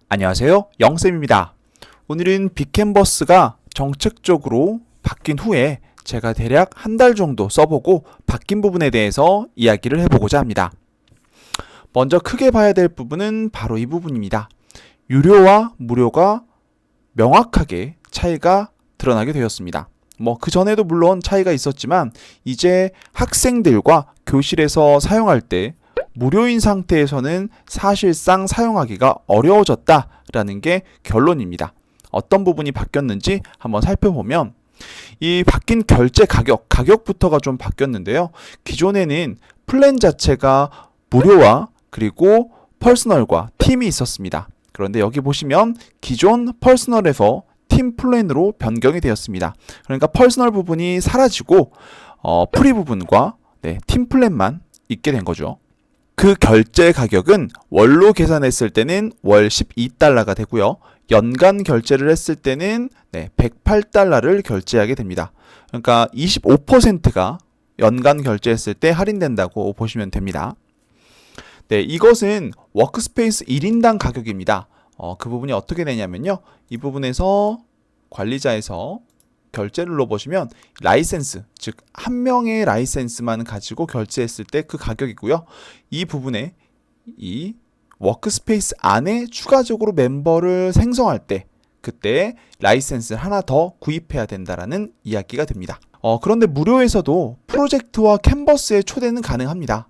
안녕하세요, 영쌤입니다. 오늘은 빅캔버스가 정책적으로 바뀐 후에 제가 대략 한 달 정도 써보고 바뀐 부분에 대해서 이야기를 해보고자 합니다. 먼저 크게 봐야 될 부분은 바로 이 부분입니다. 유료와 무료가 명확하게 차이가 드러나게 되었습니다. 그 전에도 물론 차이가 있었지만 이제 학생들과 교실에서 사용할 때 무료인 상태에서는 사실상 사용하기가 어려워졌다라는 게 결론입니다. 어떤 부분이 바뀌었는지 한번 살펴보면 이 바뀐 결제 가격부터가 좀 바뀌었는데요. 기존에는 플랜 자체가 무료와 그리고 퍼스널과 팀이 있었습니다. 그런데 여기 보시면 기존 퍼스널에서 팀 플랜으로 변경이 되었습니다. 그러니까 퍼스널 부분이 사라지고 프리 부분과 팀 플랜만 있게 된 거죠. 그 결제 가격은 월로 계산했을 때는 월 12달러가 되고요. 연간 결제를 했을 때는 108달러를 결제하게 됩니다. 그러니까 25%가 연간 결제했을 때 할인된다고 보시면 됩니다. 이것은 워크스페이스 1인당 가격입니다. 그 부분이 어떻게 되냐면요. 이 부분에서 관리자에서 결제를 눌러보시면 라이센스, 즉 한 명의 라이센스만 가지고 결제했을 때 그 가격이고요. 이 부분에 이 워크스페이스 안에 추가적으로 멤버를 생성할 때 그때 라이센스를 하나 더 구입해야 된다라는 이야기가 됩니다. 그런데 무료에서도 프로젝트와 캔버스의 초대는 가능합니다.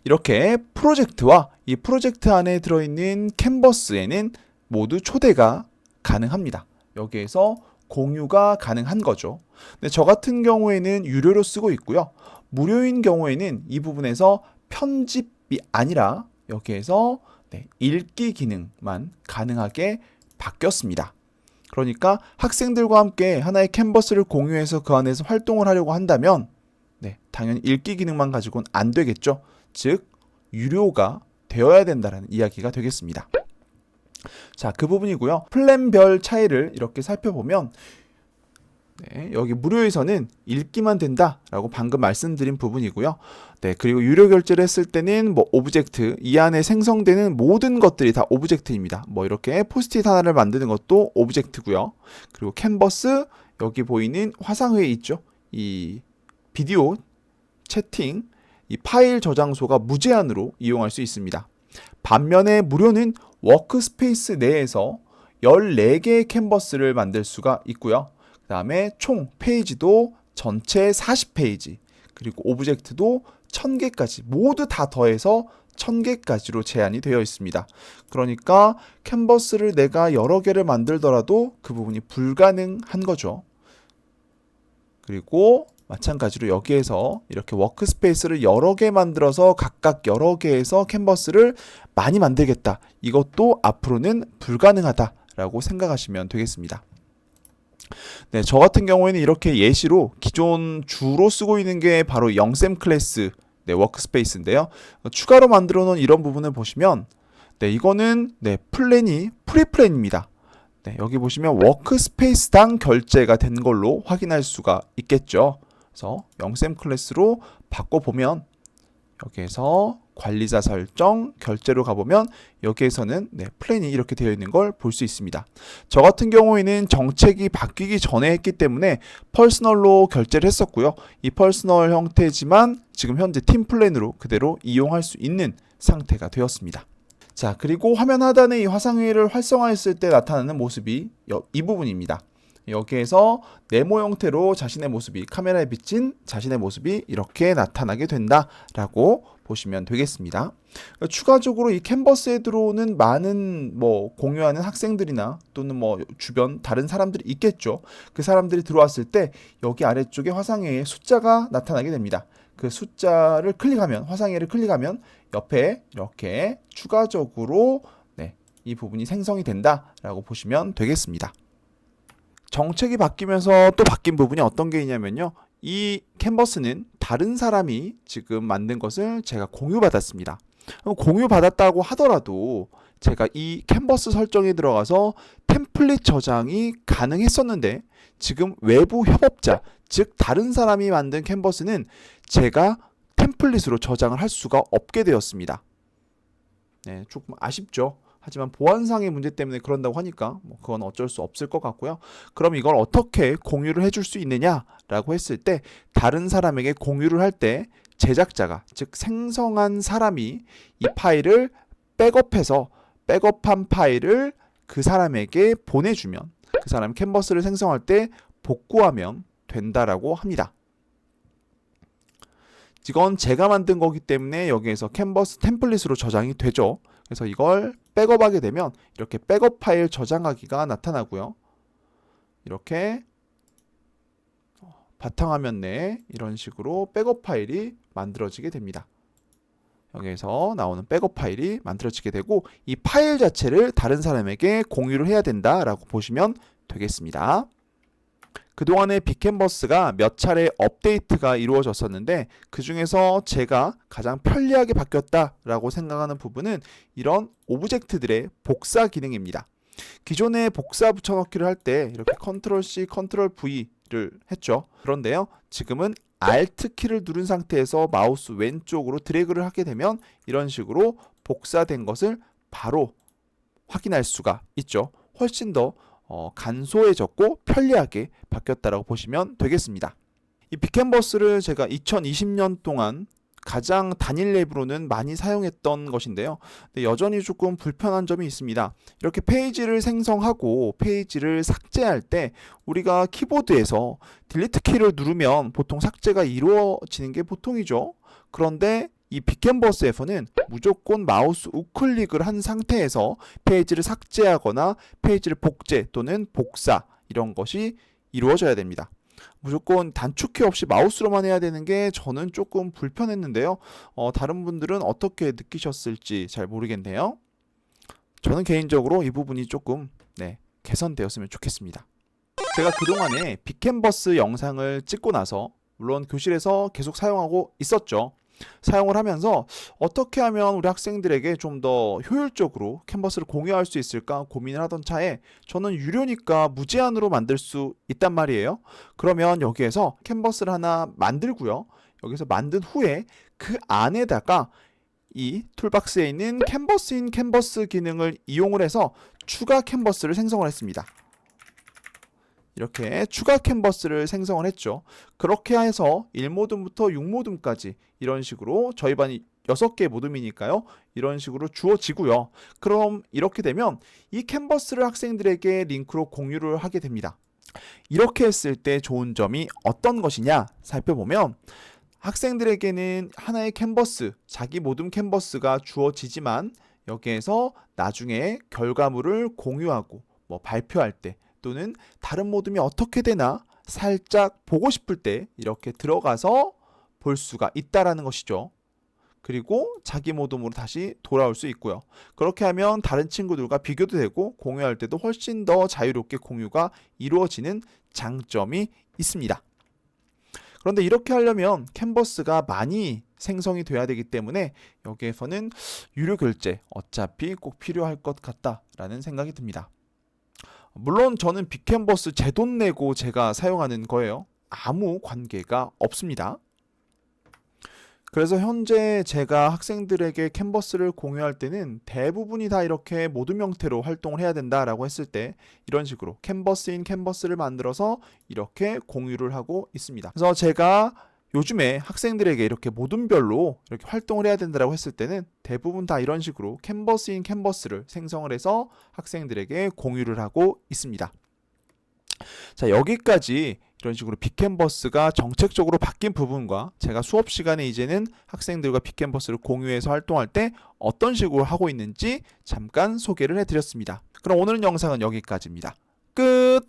이렇게 프로젝트와 이 프로젝트 안에 들어있는 캔버스에는 모두 초대가 가능합니다. 여기에서 공유가 가능한 거죠. 근데 저 같은 경우에는 유료로 쓰고 있고요. 무료인 경우에는 이 부분에서 편집이 아니라 여기에서 읽기 기능만 가능하게 바뀌었습니다. 그러니까 학생들과 함께 하나의 캔버스를 공유해서 그 안에서 활동을 하려고 한다면 당연히 읽기 기능만 가지고는 안 되겠죠. 즉 유료가 되어야 된다는 이야기가 되겠습니다. 자, 그 부분이고요. 플랜별 차이를 이렇게 살펴보면 여기 무료에서는 읽기만 된다라고 방금 말씀드린 부분이고요. 그리고 유료 결제를 했을 때는 오브젝트, 이 안에 생성되는 모든 것들이 다 오브젝트입니다. 이렇게 포스트잇 하나를 만드는 것도 오브젝트고요. 그리고 캔버스, 여기 보이는 화상회에 있죠. 이 비디오, 채팅, 이 파일 저장소가 무제한으로 이용할 수 있습니다. 반면에 무료는 워크스페이스 내에서 14개의 캔버스를 만들 수가 있고요. 그 다음에 총 페이지도 전체 40페이지, 그리고 오브젝트도 1000개까지 모두 다 더해서 1000개까지로 제한이 되어 있습니다. 그러니까 캔버스를 내가 여러 개를 만들더라도 그 부분이 불가능한 거죠. 그리고 마찬가지로 여기에서 이렇게 워크스페이스를 여러 개 만들어서 각각 여러 개에서 캔버스를 많이 만들겠다. 이것도 앞으로는 불가능하다라고 생각하시면 되겠습니다. 저 같은 경우에는 이렇게 예시로 기존 주로 쓰고 있는 게 바로 영쌤 클래스 워크스페이스인데요. 추가로 만들어 놓은 이런 부분을 보시면 이거는 플랜이 프리플랜입니다. 여기 보시면 워크스페이스당 결제가 된 걸로 확인할 수가 있겠죠. 그래서 영쌤 클래스로 바꿔보면 여기에서 관리자 설정, 결제로 가보면 여기에서는 플랜이 이렇게 되어 있는 걸 볼 수 있습니다. 저 같은 경우에는 정책이 바뀌기 전에 했기 때문에 퍼스널로 결제를 했었고요. 이 퍼스널 형태지만 지금 현재 팀 플랜으로 그대로 이용할 수 있는 상태가 되었습니다. 자, 그리고 화면 하단에 이 화상회의를 활성화했을 때 나타나는 모습이 이 부분입니다. 여기에서 네모 형태로 자신의 모습이, 카메라에 비친 자신의 모습이 이렇게 나타나게 된다라고 보시면 되겠습니다. 추가적으로 이 캔버스에 들어오는 많은 공유하는 학생들이나 또는 주변 다른 사람들이 있겠죠. 그 사람들이 들어왔을 때 여기 아래쪽에 화상회의에 숫자가 나타나게 됩니다. 그 숫자를 클릭하면, 화상회의를 클릭하면 옆에 이렇게 추가적으로 이 부분이 생성이 된다라고 보시면 되겠습니다. 정책이 바뀌면서 또 바뀐 부분이 어떤 게 있냐면요. 이 캔버스는 다른 사람이 지금 만든 것을 제가 공유받았습니다. 공유받았다고 하더라도 제가 이 캔버스 설정에 들어가서 템플릿 저장이 가능했었는데 지금 외부 협업자, 즉 다른 사람이 만든 캔버스는 제가 템플릿으로 저장을 할 수가 없게 되었습니다. 조금 아쉽죠. 하지만 보안상의 문제 때문에 그런다고 하니까 뭐 그건 어쩔 수 없을 것 같고요. 그럼 이걸 어떻게 공유를 해줄 수 있느냐라고 했을 때 다른 사람에게 공유를 할 때 제작자가, 즉 생성한 사람이 이 파일을 백업해서 백업한 파일을 그 사람에게 보내주면 그 사람이 캔버스를 생성할 때 복구하면 된다라고 합니다. 이건 제가 만든 거기 때문에 여기에서 캔버스 템플릿으로 저장이 되죠. 그래서 이걸 백업하게 되면 이렇게 백업 파일 저장하기가 나타나고요. 이렇게 바탕화면 내에 이런 식으로 백업 파일이 만들어지게 됩니다. 여기에서 나오는 백업 파일이 만들어지게 되고 이 파일 자체를 다른 사람에게 공유를 해야 된다라고 보시면 되겠습니다. 그동안에 빅캔버스가 몇 차례 업데이트가 이루어졌었는데 그 중에서 제가 가장 편리하게 바뀌었다라고 생각하는 부분은 이런 오브젝트들의 복사 기능입니다. 기존에 복사 붙여넣기를 할 때 이렇게 컨트롤 C, 컨트롤 V를 했죠. 그런데요, 지금은 Alt 키를 누른 상태에서 마우스 왼쪽으로 드래그를 하게 되면 이런 식으로 복사된 것을 바로 확인할 수가 있죠. 훨씬 더 간소해졌고 편리하게 바뀌었다라고 보시면 되겠습니다. 이 빅캔버스를 제가 2020년 동안 가장 단일 앱으로는 많이 사용했던 것인데요. 근데 여전히 조금 불편한 점이 있습니다. 이렇게 페이지를 생성하고 페이지를 삭제할 때 우리가 키보드에서 딜리트 키를 누르면 보통 삭제가 이루어지는 게 보통이죠. 그런데 이 빅캔버스에서는 무조건 마우스 우클릭을 한 상태에서 페이지를 삭제하거나 페이지를 복제 또는 복사 이런 것이 이루어져야 됩니다. 무조건 단축키 없이 마우스로만 해야 되는 게 저는 조금 불편했는데요. 다른 분들은 어떻게 느끼셨을지 잘 모르겠네요. 저는 개인적으로 이 부분이 조금 개선되었으면 좋겠습니다. 제가 그동안에 빅캔버스 영상을 찍고 나서 물론 교실에서 계속 사용하고 있었죠. 사용을 하면서 어떻게 하면 우리 학생들에게 좀 더 효율적으로 캔버스를 공유할 수 있을까 고민을 하던 차에 저는 유료니까 무제한으로 만들 수 있단 말이에요. 그러면 여기에서 캔버스를 하나 만들고요. 여기서 만든 후에 그 안에다가 이 툴박스에 있는 캔버스 인 캔버스 기능을 이용을 해서 추가 캔버스를 생성을 했습니다. 이렇게 추가 캔버스를 생성을 했죠. 그렇게 해서 1모듬부터 6모듬까지 이런 식으로 저희 반이 6개 모듬이니까요. 이런 식으로 주어지고요. 그럼 이렇게 되면 이 캔버스를 학생들에게 링크로 공유를 하게 됩니다. 이렇게 했을 때 좋은 점이 어떤 것이냐 살펴보면 학생들에게는 하나의 캔버스, 자기 모듬 캔버스가 주어지지만 여기에서 나중에 결과물을 공유하고 발표할 때 또는 다른 모듬이 어떻게 되나 살짝 보고 싶을 때 이렇게 들어가서 볼 수가 있다라는 것이죠. 그리고 자기 모듬으로 다시 돌아올 수 있고요. 그렇게 하면 다른 친구들과 비교도 되고 공유할 때도 훨씬 더 자유롭게 공유가 이루어지는 장점이 있습니다. 그런데 이렇게 하려면 캔버스가 많이 생성이 돼야 되기 때문에 여기에서는 유료 결제 어차피 꼭 필요할 것 같다라는 생각이 듭니다. 물론 저는 빅캔버스 제 돈 내고 제가 사용하는 거예요. 아무 관계가 없습니다. 그래서 현재 제가 학생들에게 캔버스를 공유할 때는 대부분이 다 이렇게 모둠 형태로 활동을 해야 된다라고 했을 때 이런 식으로 캔버스인 캔버스를 만들어서 이렇게 공유를 하고 있습니다. 그래서 제가 요즘에 학생들에게 이렇게 모둠별로 이렇게 활동을 해야 된다고 했을 때는 대부분 다 이런 식으로 캔버스인 캔버스를 생성을 해서 학생들에게 공유를 하고 있습니다. 자, 여기까지 이런 식으로 빅캔버스가 정책적으로 바뀐 부분과 제가 수업 시간에 이제는 학생들과 빅캔버스를 공유해서 활동할 때 어떤 식으로 하고 있는지 잠깐 소개를 해드렸습니다. 그럼 오늘 영상은 여기까지입니다. 끝!